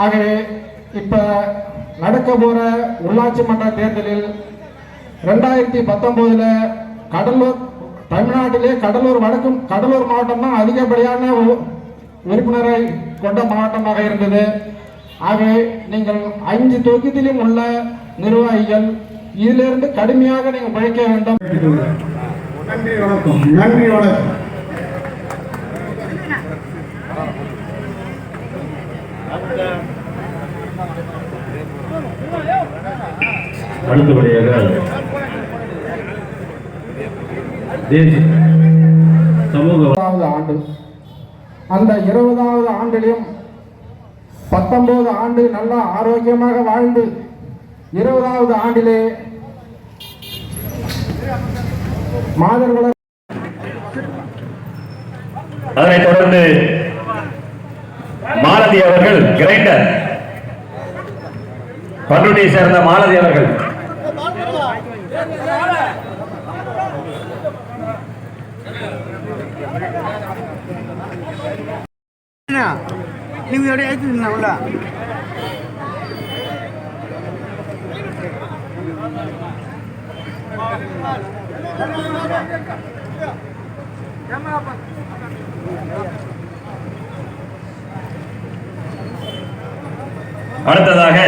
ஆகவே இப்ப நடக்க போற உள்ளாட்சி மன்ற தேர்தலில் 2019 கடலூர் தமிழ்நாட்டிலே கடலூர் மாவட்டம் தான் அதிகப்படியான உறுப்பினரை கொண்ட மாவட்டமாக இருந்தது. ஆகவே நீங்கள் 5 தொகுதியிலும் உள்ள நிர்வாகிகள் இதிலிருந்து கடுமையாக நீங்கள் உழைக்க வேண்டும். நன்றி வணக்கம். நன்றி வணக்கம். அடுத்தபடியாக சமூக ஆண்டு அந்த 20வது ஆண்டிலும் 19 ஆண்டு நல்லா ஆரோக்கியமாக வாழ்ந்து 20வது ஆண்டிலே மாதர்கள அதனைத் தொடர்ந்து மாலதி அவர்கள் கிரைண்டர் பண்ருட்டியை சேர்ந்த மாலதி அவர்கள் நீங்க உள்ள அடுத்ததாக